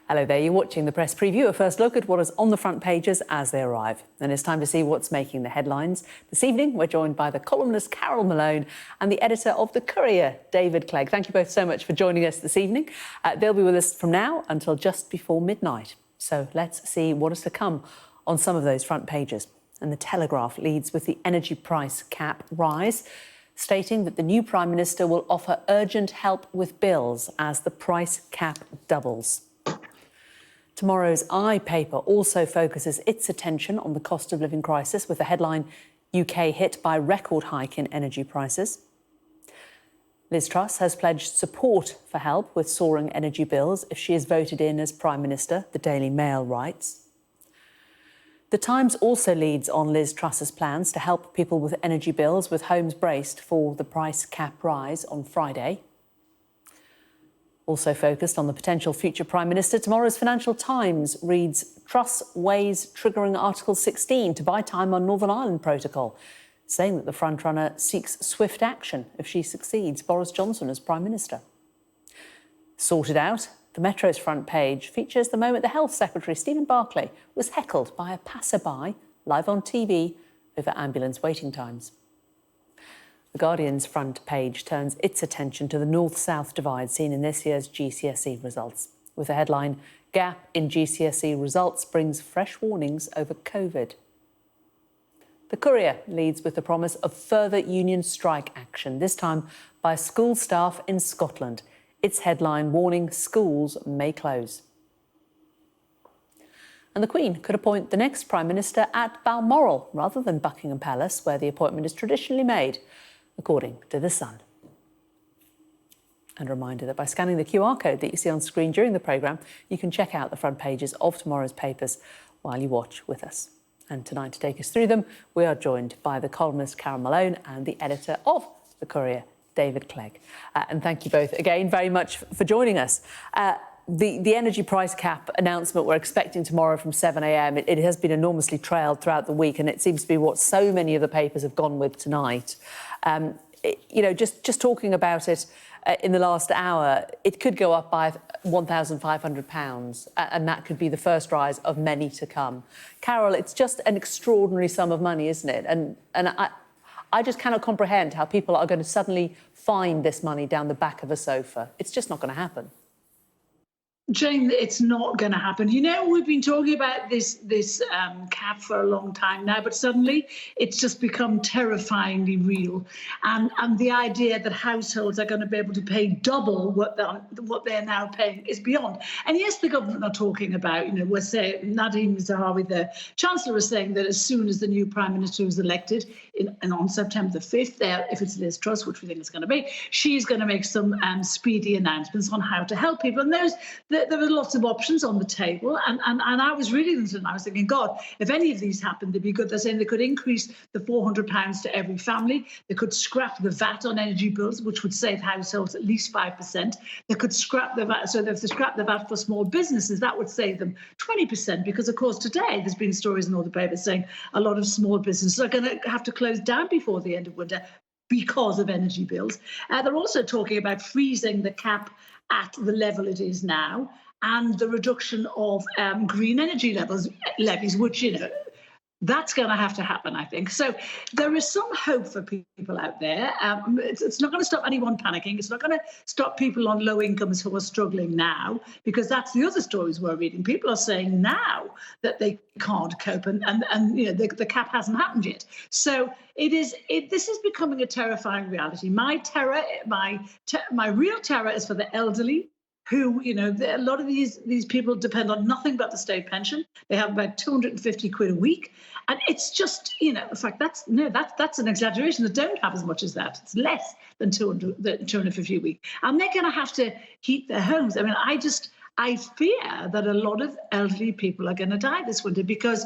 Hello there, you're watching the press preview, a first look at what is on the front pages as they arrive. And it's time to see what's making the headlines. This evening, we're joined by the columnist Carole Malone and the editor of the Courier, David Clegg. Thank you both so much for joining us this evening. They'll be with us from now until just before midnight. So let's see what is to come on some of those front pages. And the Telegraph leads with the energy price cap rise, stating that the new Prime Minister will offer urgent help with bills as the price cap doubles. Tomorrow's I paper also focuses its attention on the cost of living crisis with the headline, UK hit by record hike in energy prices. Liz Truss has pledged support for help with soaring energy bills if she is voted in as Prime Minister, the Daily Mail writes. The Times also leads on Liz Truss's plans to help people with energy bills, with homes braced for the price cap rise on Friday. Also focused on the potential future Prime Minister, tomorrow's Financial Times reads, Truss weighs triggering Article 16 to buy time on Northern Ireland Protocol, saying that the frontrunner seeks swift action if she succeeds Boris Johnson as Prime Minister. Sorted out, the Metro's front page features the moment the Health Secretary, Stephen Barclay, was heckled by a passerby live on TV over ambulance waiting times. The Guardian's front page turns its attention to the north-south divide seen in this year's GCSE results, with the headline, Gap in GCSE results brings fresh warnings over COVID. The Courier leads with the promise of further union strike action, this time by school staff in Scotland. Its headline warning schools may close. And the Queen could appoint the next Prime Minister at Balmoral rather than Buckingham Palace, where the appointment is traditionally made, according to The Sun. And a reminder that by scanning the QR code that you see on screen during the programme, you can check out the front pages of tomorrow's papers while you watch with us. And tonight, to take us through them, we are joined by the columnist Carole Malone and the editor of the Courier, David Clegg. And thank you both again very much for joining us. The energy price cap announcement we're expecting tomorrow from 7 a.m, it has been enormously trailed throughout the week, and it seems to be what so many of the papers have gone with tonight. Just talking about it in the last hour, it could go up by £1,500, and that could be the first rise of many to come. Carole, it's just an extraordinary sum of money, isn't it? And I just cannot comprehend how people are going to suddenly find this money down the back of a sofa. It's just not going to happen. Jane, it's not going to happen. You know, we've been talking about this cap for a long time now, but suddenly it's just become terrifyingly real. And the idea that households are going to be able to pay double what they're now paying is beyond. And yes, the government are talking about, we're saying, Nadhim Zahawi, the Chancellor, was saying that as soon as the new Prime Minister is elected, and on September the 5th, if it's Liz Truss, which we think it's going to be, she's going to make some speedy announcements on how to help people. And there are lots of options on the table, and I was reading them and I was thinking, God, if any of these happen, they'd be good. They're saying they could increase the £400 to every family. They could scrap the VAT on energy bills, which would save households at least 5%. They could scrap the VAT. So if they scrap the VAT for small businesses, that would save them 20%. Because, of course, today there's been stories in all the papers saying a lot of small businesses are going to have to close down before the end of winter because of energy bills. They're also talking about freezing the cap at the level it is now, and the reduction of green energy levies, which, that's going to have to happen, I think. So there is some hope for people out there. It's not going to stop anyone panicking. It's not going to stop people on low incomes who are struggling now, because that's the other stories we're reading. People are saying now that they can't cope, and the cap hasn't happened yet. So this is becoming a terrifying reality. My real terror is for the elderly, who, a lot of these people depend on nothing but the state pension. They have about 250 quid a week. And it's just, in fact, that's an exaggeration. They don't have as much as that. It's less than 250 a week. And they're going to have to heat their homes. I mean, I fear that a lot of elderly people are going to die this winter, because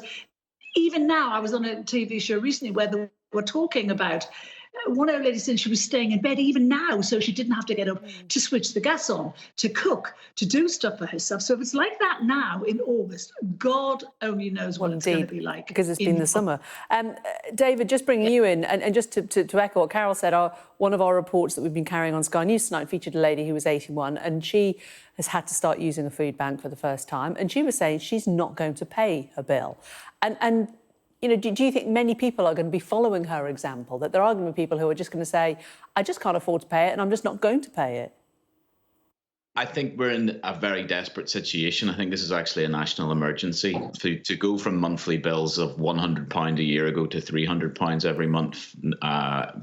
even now, I was on a TV show recently where they were talking about one old lady said she was staying in bed even now, so she didn't have to get up to switch the gas on, to cook, to do stuff for herself. So if it's like that now in August, God only knows what it's going to be like. Because it's been the summer. David, just bringing you in, and just to echo what Carole said, one of our reports that we've been carrying on Sky News tonight featured a lady who was 81, and she has had to start using a food bank for the first time, and she was saying she's not going to pay her bill. And you know, do you think many people are going to be following her example, that there are going to be people who are just going to say, I just can't afford to pay it and I'm just not going to pay it? I think we're in a very desperate situation. I think this is actually a national emergency. To go from monthly bills of £100 a year ago to £300 every month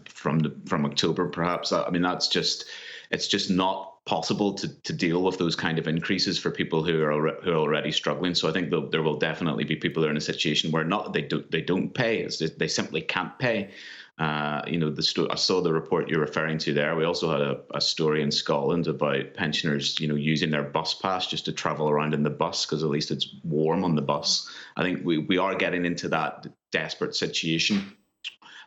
from October, perhaps. I mean, it's just not possible to deal with those kind of increases for people who are already struggling. So I think there will definitely be people who are in a situation where they don't pay, they simply can't pay. You know, I saw the report you're referring to there. We also had a story in Scotland about pensioners, you know, using their bus pass just to travel around in the bus because at least it's warm on the bus. I think we are getting into that desperate situation.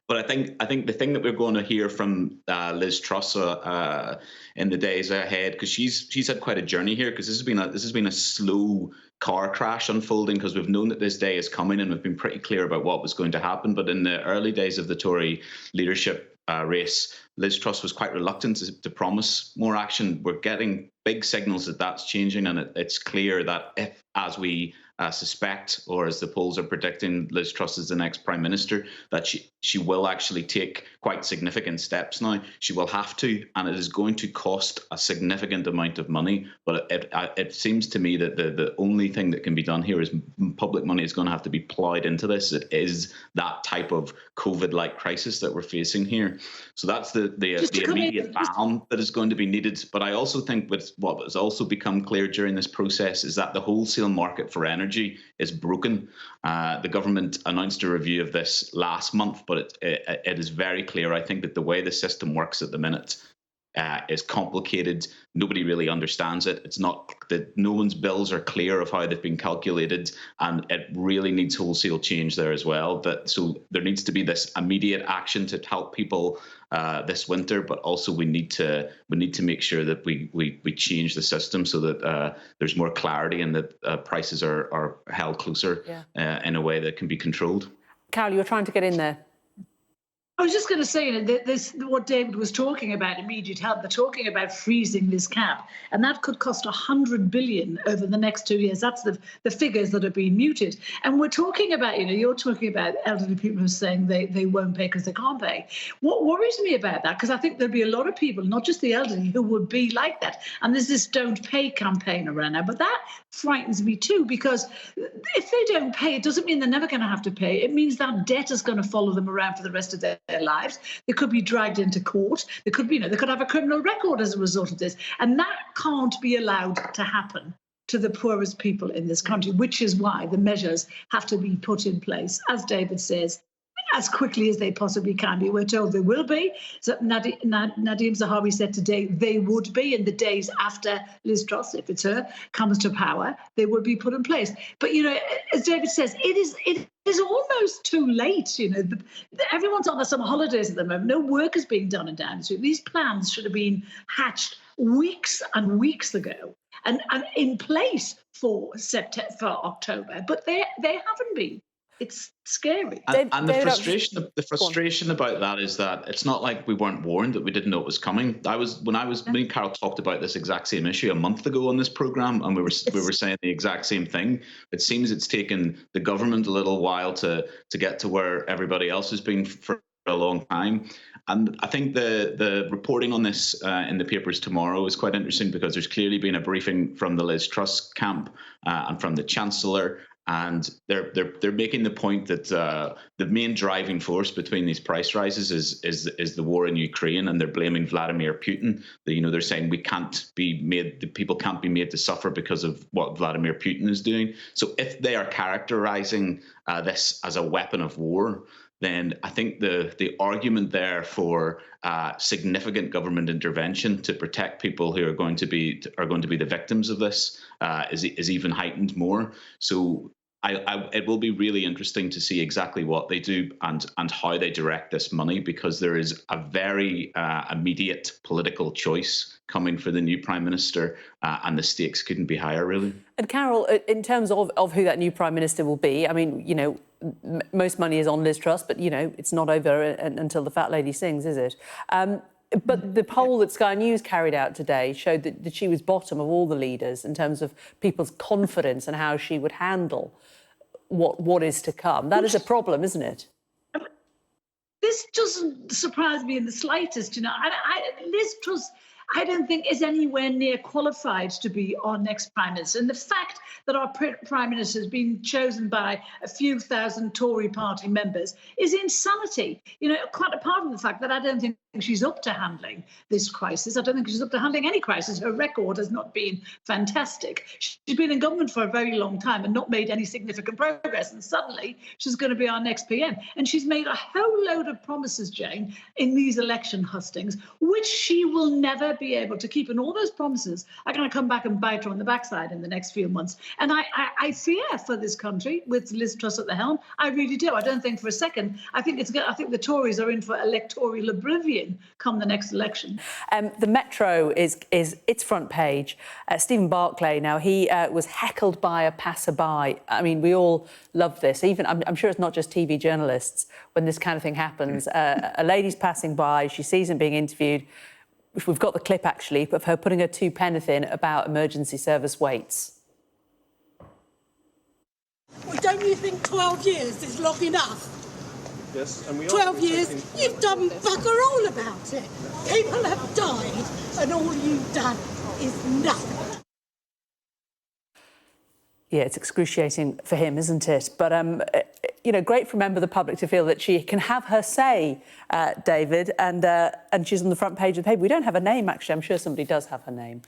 But I think the thing that we're going to hear from Liz Truss in the days ahead, because she's had quite a journey here, because this has been a slow car crash unfolding, because we've known that this day is coming and we've been pretty clear about what was going to happen. But in the early days of the Tory leadership race, Liz Truss was quite reluctant to promise more action. We're getting big signals that that's changing, and it's clear that if, as we suspect, or as the polls are predicting, Liz Truss is the next Prime Minister, that she will actually take quite significant steps now. She will have to, and it is going to cost a significant amount of money. But it seems to me that the only thing that can be done here is public money is going to have to be ploughed into this. It is that type of COVID-like crisis that we're facing here. So that's the immediate balm that is going to be needed. But I also think with what has also become clear during this process is that the wholesale market for energy is broken. The government announced a review of this last month, but it is very clear, I think, that the way the system works at the minute is complicated. Nobody really understands it. It's not that no one's bills are clear of how they've been calculated, and it really needs wholesale change there as well. So there needs to be this immediate action to help people this winter, but also we need to make sure that we change the system so that there's more clarity and that prices are held closer in a way that can be controlled. Carole, you were trying to get in there. I was just going to say, you know, this what David was talking about, immediate help. They're talking about freezing this cap, and that could cost 100 billion over the next 2 years. That's the figures that are being muted. And we're talking about, you know, you're talking about elderly people who are saying they won't pay because they can't pay. What worries me about that, because I think there'll be a lot of people, not just the elderly, who would be like that. And there's this "Don't Pay" campaign around now, but that frightens me too, because if they don't pay, it doesn't mean they're never going to have to pay. It means that debt is going to follow them around for the rest of their lives. They could be dragged into court. They could be, you know, they could have a criminal record as a result of this. And that can't be allowed to happen to the poorest people in this country, which is why the measures have to be put in place, as David says, as quickly as they possibly can be. We're told they will be. So Nadeem Zahawi said today they would be in the days after Liz Truss, if it's her, comes to power, they would be put in place. But, you know, as David says, it is almost too late. You know, everyone's on their summer holidays at the moment. No work is being done in Downing Street. These plans should have been hatched weeks and weeks ago and in place for October, but they haven't been. It's scary. And the frustration about that is that it's not like we weren't warned, that we didn't know it was coming. Me and Carole talked about this exact same issue a month ago on this programme, and we were saying the exact same thing. It seems it's taken the government a little while to get to where everybody else has been for a long time. And I think the reporting on this in the papers tomorrow is quite interesting, because there's clearly been a briefing from the Liz Truss camp and from the Chancellor. And they're making the point that the main driving force between these price rises is the war in Ukraine, and they're blaming Vladimir Putin. They're saying people can't be made to suffer because of what Vladimir Putin is doing. So if they are characterizing this as a weapon of war, then I think the argument there for significant government intervention to protect people who are going to be the victims of this is even heightened more. So it will be really interesting to see exactly what they do and how they direct this money, because there is a very immediate political choice coming for the new Prime Minister, and the stakes couldn't be higher, really. And Carole, in terms of who that new Prime Minister will be, I mean, you know, most money is on Liz Truss, but, you know, it's not over until the fat lady sings, is it? But the poll that Sky News carried out today showed that she was bottom of all the leaders in terms of people's confidence and how she would handle what is to come. That is a problem, isn't it? This doesn't surprise me in the slightest. You know, Liz Truss, I don't think, is anywhere near qualified to be our next Prime Minister. And the fact that our Prime Minister has been chosen by a few thousand Tory party members is insanity. You know, quite apart from the fact that I don't think she's up to handling this crisis. I don't think she's up to handling any crisis. Her record has not been fantastic. She's been in government for a very long time and not made any significant progress. And suddenly she's going to be our next PM. And she's made a whole load of promises, Jane, in these election hustings, which she will never be able to keep. And all those promises are going to come back and bite her on the backside in the next few months. And I fear for this country with Liz Truss at the helm. I really do. I don't think for a second. I think the Tories are in for electoral oblivion come the next election. The Metro is its front page. Stephen Barclay, now he was heckled by a passerby. I mean, we all love this. Even I'm sure it's not just TV journalists when this kind of thing happens. A lady's passing by, she sees him being interviewed. We've got the clip actually of her putting her two penneth in about emergency service waits. Well, don't you think 12 years is long enough? Yes, and we 12 years, you've done bugger all about it. People have died, and all you've done is nothing. Yeah, it's excruciating for him, isn't it? But, you know, great for a member of the public to feel that she can have her say, David, and she's on the front page of the paper. We don't have a name, actually. I'm sure somebody does have her name.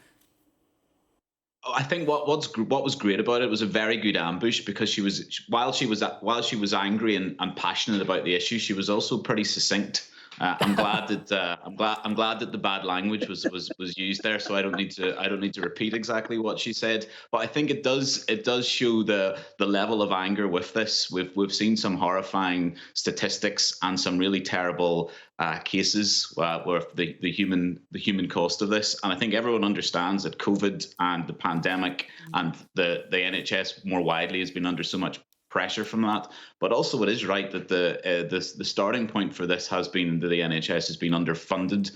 I think what was great about it was a very good ambush, because she was while she was angry and passionate about the issue, she was also pretty succinct. I'm glad that the bad language was used there, so I don't need to repeat exactly what she said. But I think it does show the level of anger with this. We've seen some horrifying statistics and some really terrible cases where the human cost of this. And I think everyone understands that COVID and the pandemic and the NHS more widely has been under so much pressure from that. But also it is right that the starting point for this has been that the NHS has been underfunded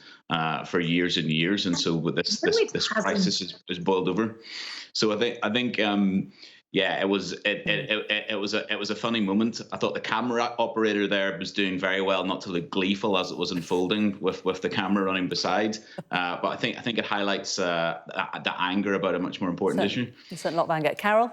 for years and years, and so with this crisis is boiled over. So I think yeah, it was a funny moment. I thought the camera operator there was doing very well not to look gleeful as it was unfolding with the camera running beside. But I think it highlights the anger about a much more important issue. There's a lot of anger. Carole?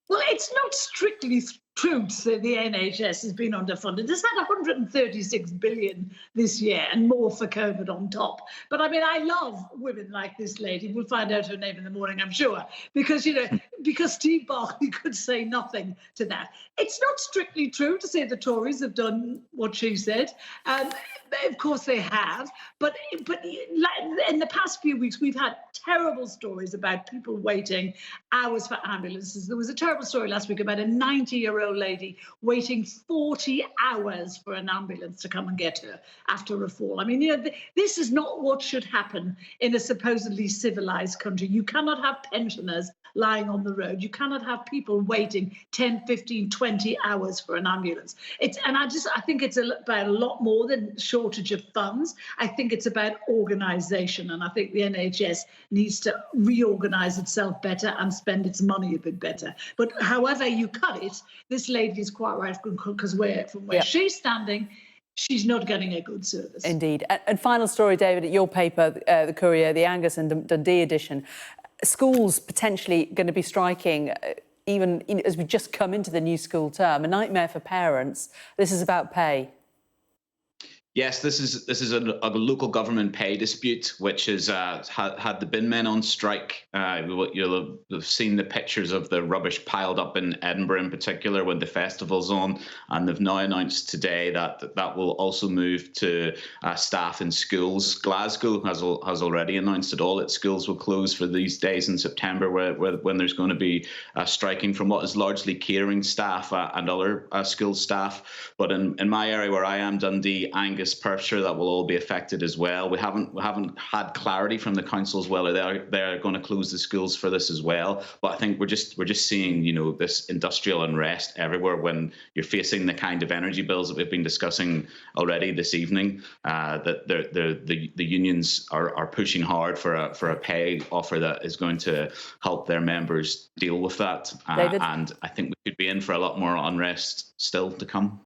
Well, it's not strictly true to say the NHS has been underfunded. It's had 136 billion this year and more for COVID on top. But I mean, I love women like this lady. We'll find out her name in the morning, I'm sure, because, you know, because Steve Barclay could say nothing to that. It's not strictly true to say the Tories have done what she said. Of course they have, but in the past few weeks, we've had terrible stories about people waiting hours for ambulances. There was a terrible story last week about a 90-year-old lady waiting 40 hours for an ambulance to come and get her after a fall. I mean, you know, this is not what should happen in a supposedly civilized country. You cannot have pensioners lying on the road. You cannot have people waiting 10, 15, 20 hours for an ambulance. I think it's about a lot more than shortage of funds. I think it's about organisation, and I think the NHS needs to reorganise itself better and spend its money a bit better. But however you cut it, this lady is quite right, because from where she's standing, she's not getting a good service. Indeed. And final story, David, at your paper, the Courier, the Angus and Dundee edition. Schools potentially going to be striking even as we just come into the new school term. A nightmare for parents. This is about pay. Yes, this is a local government pay dispute, which has had the bin men on strike. You'll have seen the pictures of the rubbish piled up in Edinburgh, in particular, when the festival's on, and they've now announced today that will also move to staff in schools. Glasgow has already announced that all its schools will close for these days in September, when there's going to be striking from what is largely catering staff and other school staff. But in my area where I am, Dundee, Angus, Perthshire, that will all be affected as well. We haven't had clarity from the councils whether they're going to close the schools for this as well. But I think we're just seeing, this industrial unrest everywhere when you're facing the kind of energy bills that we've been discussing already this evening. That the unions are pushing hard for a pay offer that is going to help their members deal with that. And I think we could be in for a lot more unrest still to come.